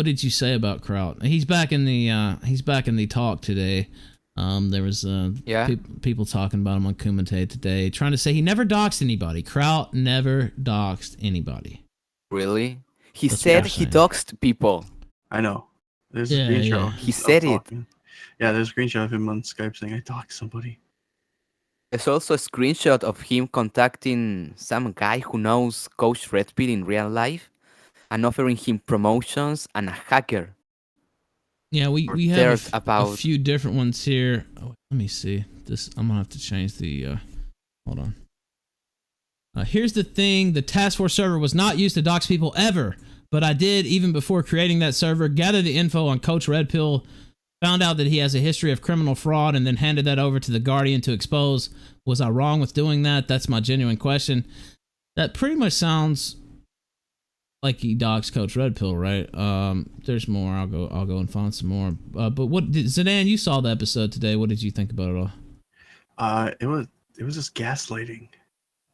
What did you say about Kraut? He's back in the talk today. There was Yeah. people talking about him on Kumite today, trying to say he never doxed anybody. Kraut never doxed anybody. Really? He That's what said they're he saying. doxed people. I know. There's a Yeah, screenshot yeah. He of said it. talking. Yeah, there's a screenshot of him on Skype saying I talked to somebody. There's also a screenshot of him contacting some guy who knows Coach Redfield in real life and offering him promotions and a hacker. Yeah, we have There's a about few different ones here. Oh, let me see. This I'm gonna have to change the. Hold on. Here's the thing: the task force server was not used to dox people ever, but I did even before creating that server. Gather the info on Coach Red Pill, found out that he has a history of criminal fraud, and then handed that over to the Guardian to expose. Was I wrong with doing that? That's my genuine question. That pretty much sounds like he doxed Coach Red Pill, right? There's more. I'll go and find some more. But what did Zidane? You saw the episode today. What did you think about it all? It was just gaslighting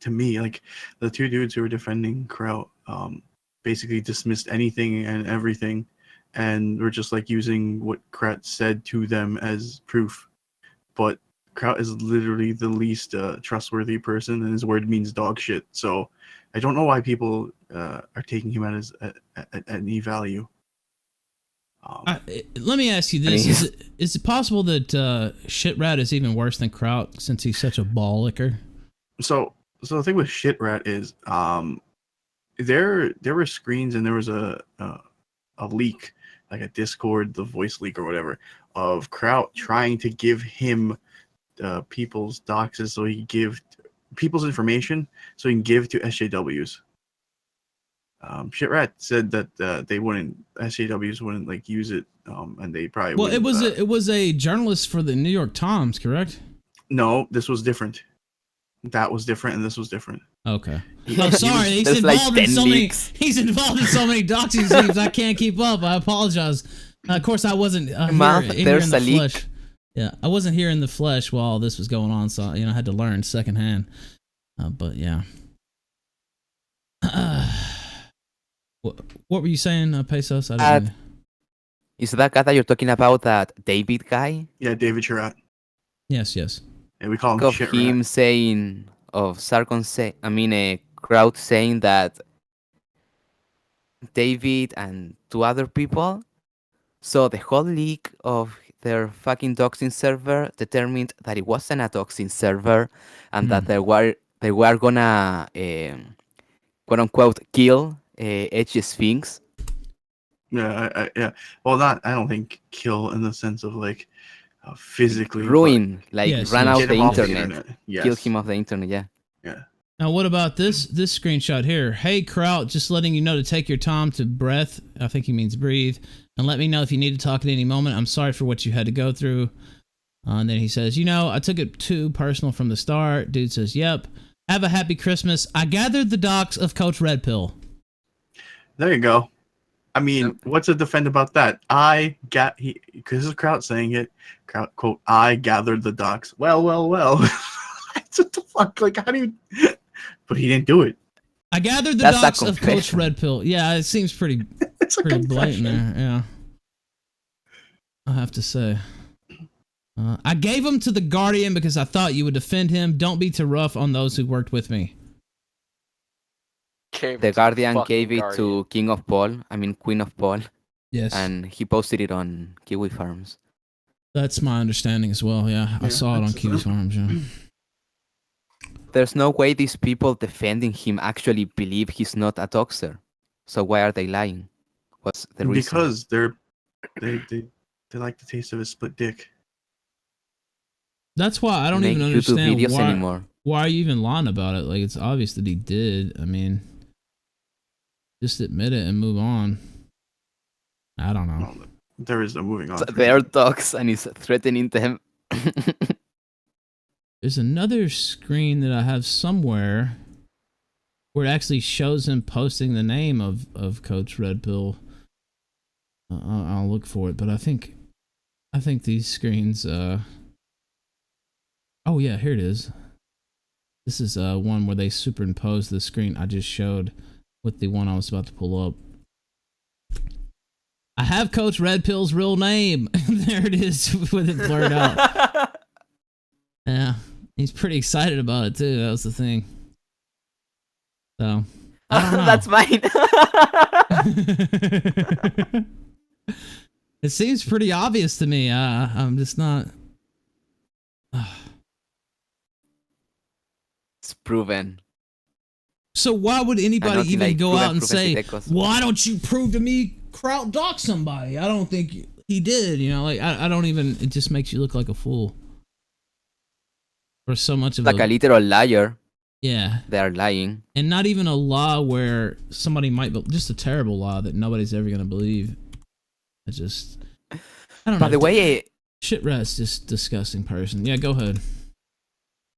to me. Like the two dudes who were defending Kraut, basically dismissed anything and everything, and were just like using what Kraut said to them as proof. But Kraut is literally the least trustworthy person, and his word means dog shit. So I don't know why people are taking him at any value. Let me ask you this: is it possible that Shitrat is even worse than Kraut since he's such a ball licker? So the thing with Shitrat is, there were screens and there was a leak, like a Discord, the voice leak or whatever, of Kraut trying to give him people's doxes so he can give people's information so he can give to SJWs. Shitrat said that SJWs wouldn't like use it, and they probably Well, wouldn't, it was a journalist for the New York Times, correct? No, this was different. That was different, and this was different. Okay. Yeah, Oh, sorry. He's there's like involved in 10 so many. leaks. He's involved in so many doxing schemes. I can't keep up. I apologize. Of course, I wasn't here in the flesh. Yeah, I wasn't here in the flesh while all this was going on, so I had to learn secondhand. But yeah. What were you saying, Pesos? I didn't. Is that guy that you're talking about, that David guy? Yeah, David Chirat. Yes. Yeah, we call him Of Shitrat. him saying, of Sargon Kraut saying that David and two other people. So the whole leak of their fucking doxing server determined that it wasn't a doxing server, and that they were gonna quote unquote kill Edge Sphinx. Yeah, yeah. Well, I don't think kill in the sense of like physically Ruin, like Yes, run yes. out Get the him off the internet. internet. Yes. Kill him off the internet, yeah. Yeah. Now, what about this screenshot here? Hey, Kraut, just letting you know to take your time to breath. I think he means breathe. And let me know if you need to talk at any moment. I'm sorry for what you had to go through. And then he says, I took it too personal from the start. Dude says, yep. Have a happy Christmas. I gathered the docs of Coach Red Pill. There you go. I mean, what's to defend about that? Because this is Kraut saying it. Kraut, quote, I gathered the docs. Well. What the fuck? Like, how do you... But he didn't do it. I gathered the That's docs a of Coach confession. Red Pill. Yeah, it seems pretty It's a blatant confession. there. Yeah. I have to say. I gave him to the Guardian because I thought you would defend him. Don't be too rough on those who worked with me. The Guardian gave it to Queen of Paul, Yes. and he posted it on Kiwi Farms. That's my understanding as well. Yeah, I saw it on Kiwi Farms. Yeah. There's no way these people defending him actually believe he's not a doxer. So why are they lying? What's the reason? Because they like the taste of his split dick. That's why I don't Make even YouTube understand videos anymore. why are you even lying about it? Like, it's obvious that he did. I mean, just admit it and move on. I don't know. Well, there is no moving on. So they're dogs and he's threatening them. There's another screen that I have somewhere where it actually shows him posting the name of Coach Red Pill. I'll look for it, but I think these screens. Oh yeah, here it is. This is one where they superimpose the screen I just showed with the one I was about to pull up. I have Coach Red Pill's real name. There it is with it blurred out. Yeah, he's pretty excited about it too. That was the thing. So I don't know. That's mine. It seems pretty obvious to me. I'm just not. It's proven. So why would anybody Anoki, even like, go proven, out and proven say, Titecos. "Why don't you prove to me Kraut doxed somebody"? I don't think he did. You know, like I don't even. It just makes you look like a fool. For so much of Like a literal liar. yeah, They are lying. and not even a law where somebody might, just a terrible law that nobody's ever gonna believe. It's just, I don't know. By the way, Shitrat's just disgusting person. Yeah, go ahead.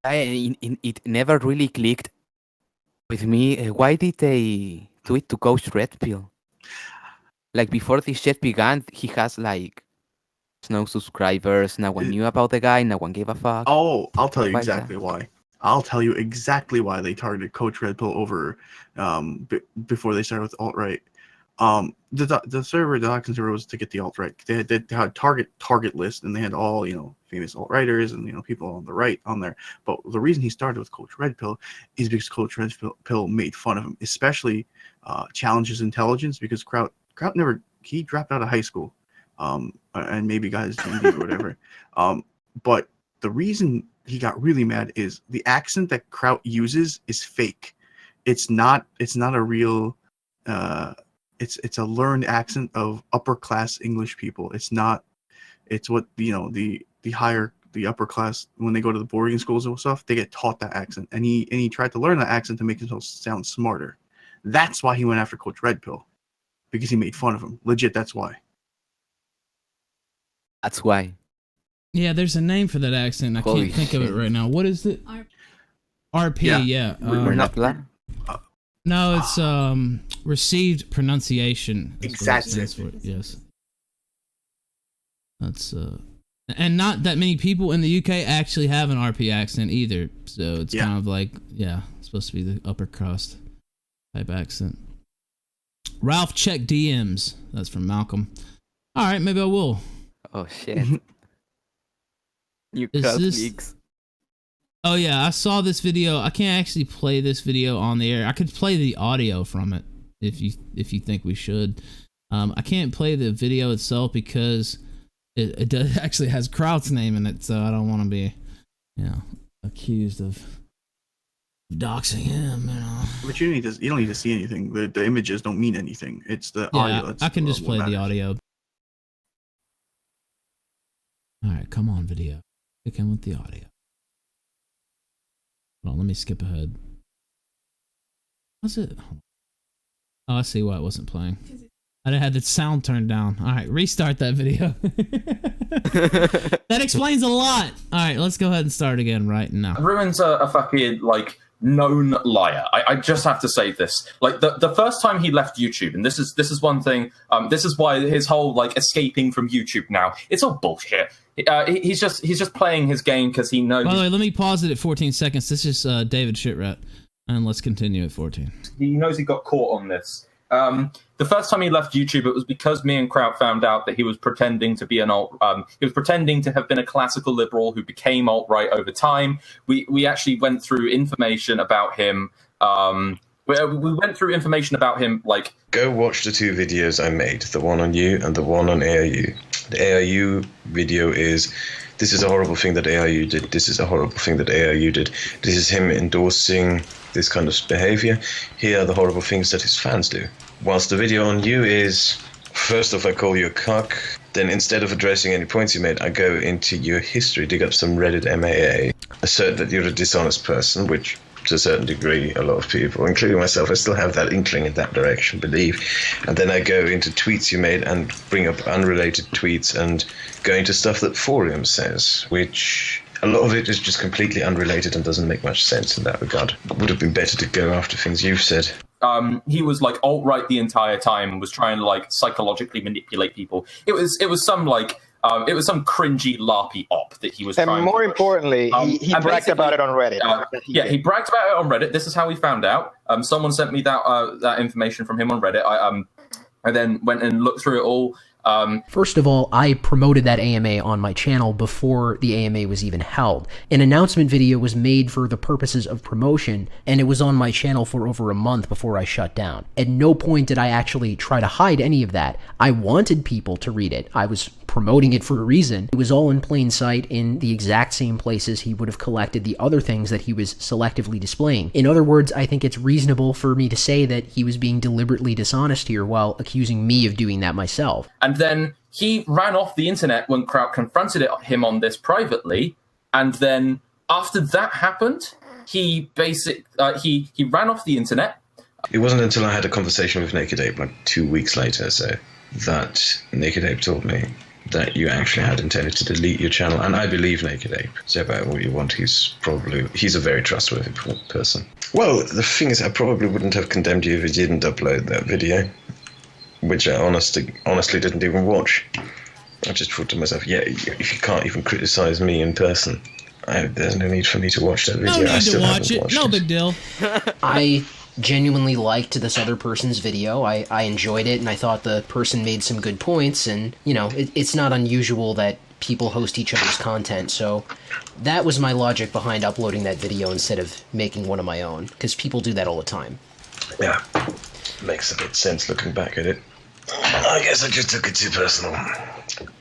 it never really clicked with me. Why did they tweet to Coach Red Pill? Like before this shit began, he has like no subscribers. No one knew about the guy. No one gave a fuck. Oh, I'll tell you Why is that? exactly why. I'll tell you exactly why they targeted Coach Red Pill over before they started with alt-right. The server, the Doxing server was to get the alt-right. They had target list, and they had all, famous alt-righters and, people on the right on there. But the reason he started with Coach Red Pill is because Coach Red Pill made fun of him, especially challenged his intelligence, because Kraut he dropped out of high school, and maybe got his GED or whatever. But the reason he got really mad is the accent that Kraut uses is fake. It's not a real. It's a learned accent of upper class English people. It's not. It's what the upper class, when they go to the boarding schools and stuff, they get taught that accent. And he tried to learn that accent to make himself sound smarter. That's why he went after Coach Red Pill, because he made fun of him. Legit, that's why. That's why. Yeah, there's a name for that accent. I Holy can't think of it shit. right now. What is it? RP. Yeah. We're not No, it's received pronunciation. Is what it Exactly. stands for. Yes. That's and not that many people in the UK actually have an RP accent either. So it's kind of like, it's supposed to be the upper crust type accent. Ralph, check DMs. That's from Malcolm. All right, maybe I will. Oh shit. New Is crowd this- leaks. Oh yeah, I saw this video. I can't actually play this video on the air. I could play the audio from it if you think we should. I can't play the video itself because it does, actually has Kraut's name in it, so I don't want to be, accused of doxing him. But you don't need to see anything. The images don't mean anything. It's the Yeah, audio. I can just what play the matters. audio. All right, come on, video. Kick in with the audio. Hold on, let me skip ahead. How's it? Oh, I see why it wasn't playing. I had the sound turned down. All right, restart that video. That explains a lot. All right, let's go ahead and start again right now. Ruin's a fucking, known liar. I just have to say this. The first time he left YouTube, and this is one thing, this is why his whole, escaping from YouTube now, it's all bullshit. He's just playing his game because he knows... By the way, let me pause it at 14 seconds. This is David Shitrat, and let's continue at 14. He knows he got caught on this. The first time he left YouTube, it was because me and Kraut found out that he was pretending to be an he was pretending to have been a classical liberal who became alt-right over time. We actually went through information about him. We went through information about him, Go watch the two videos I made, the one on you and the one on AIU. The AIU video is, this is a horrible thing that AIU did, this is a horrible thing that AIU did. This is him endorsing this kind of behavior. Here are the horrible things that his fans do. Whilst the video on you is, first off, I call you a cock. Then instead of addressing any points you made, I go into your history, dig up some Reddit MAA, assert that you're a dishonest person, which to a certain degree, a lot of people, including myself, I still have that inkling in that direction, believe. And then I go into tweets you made and bring up unrelated tweets and go into stuff that Forum says, which a lot of it is just completely unrelated and doesn't make much sense in that regard. It would have been better to go after things you've said. He was alt-right the entire time and was trying to psychologically manipulate people. It was some cringy LARPy op that he was trying. And more importantly, he bragged about it on Reddit. He bragged about it on Reddit. This is how we found out. Someone sent me that information from him on Reddit. I then went and looked through it all. First of all, I promoted that AMA on my channel before the AMA was even held. An announcement video was made for the purposes of promotion, and it was on my channel for over a month before I shut down. At no point did I actually try to hide any of that. I wanted people to read it. I was promoting it for a reason. It was all in plain sight in the exact same places he would have collected the other things that he was selectively displaying. In other words, I think it's reasonable for me to say that he was being deliberately dishonest here while accusing me of doing that myself. And then he ran off the internet when Kraut confronted him on this privately. And then after that happened, he ran off the internet. It wasn't until I had a conversation with Naked Ape like 2 weeks later, so that Naked Ape told me that you actually had intended to delete your channel, and I believe Naked Ape. Say about what you want, he's a very trustworthy person. Well, the thing is, I probably wouldn't have condemned you if you didn't upload that video, which I honestly didn't even watch. I just thought to myself, yeah, if you can't even criticize me in person, there's no need for me to watch that video. No need I still to watch it. No big deal. I genuinely liked this other person's video. I enjoyed it, and I thought the person made some good points, and, you know, it's not unusual that people host each other's content, so that was my logic behind uploading that video instead of making one of my own, because people do that all the time. Yeah, makes a bit of sense looking back at it. I guess I just took it too personal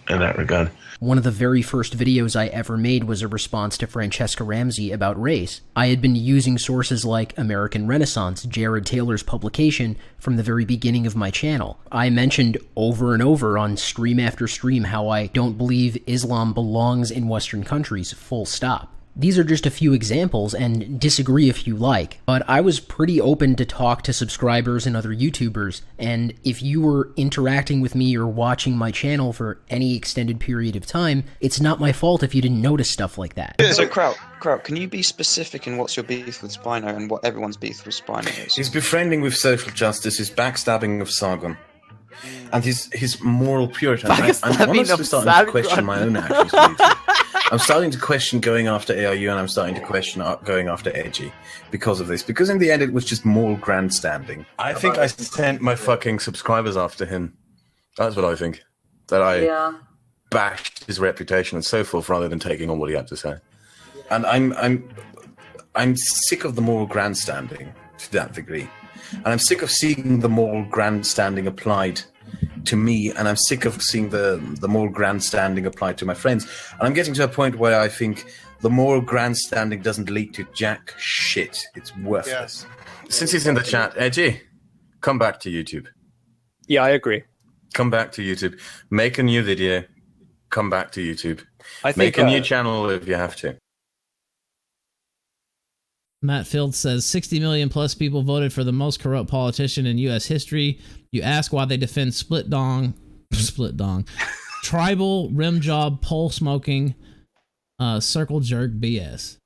in that regard. One of the very first videos I ever made was a response to Francesca Ramsey about race. I had been using sources like American Renaissance, Jared Taylor's publication, from the very beginning of my channel. I mentioned over and over on stream after stream how I don't believe Islam belongs in Western countries, full stop. These are just a few examples, and disagree if you like, but I was pretty open to talk to subscribers and other YouTubers, and if you were interacting with me or watching my channel for any extended period of time, it's not my fault if you didn't notice stuff like that. So Kraut, can you be specific in what's your beef with Spino and what everyone's beef with Spino is? His befriending with social justice, his backstabbing of Sargon, and his moral purity. I'm honestly starting to question my own actions on YouTube. I'm starting to question going after ARU, and I'm starting to question going after Edgy because of this. Because in the end, it was just moral grandstanding. I think I sent my fucking subscribers after him. That's what I think. That I bashed his reputation and so forth, rather than taking on what he had to say. And I'm sick of the moral grandstanding to that degree, and I'm sick of seeing the moral grandstanding applied to me, and I'm sick of seeing the moral grandstanding applied to my friends. And I'm getting to a point where I think the moral grandstanding doesn't lead to jack shit. It's worthless. Yeah. Since he's in the chat, Edgy, come back to YouTube. Yeah, I agree. Come back to YouTube. Make a new video. Come back to YouTube. Make a new channel if you have to. Matt Field says 60 million plus people voted for the most corrupt politician in U.S. history. You ask why they defend split dong, tribal, rim job, pole smoking, circle jerk BS.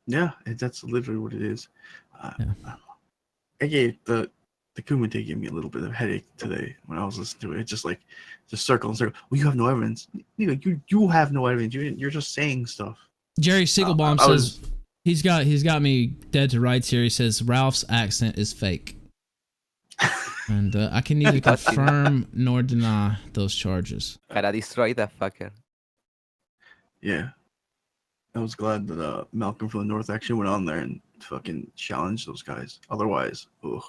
Yeah, that's literally what it is. Yeah. The Kumite gave me a little bit of a headache today when I was listening to it. It's just like, just circle and circle. Well, you have no evidence. You have no evidence. You're just saying stuff. Jerry Siegelbaum says he's got me dead to rights here. He says Ralph's accent is fake. And I can neither confirm nor deny those charges. Gotta destroy that fucker. Yeah. I was glad that Malcolm from the North actually went on there and fucking challenged those guys. Otherwise, ugh.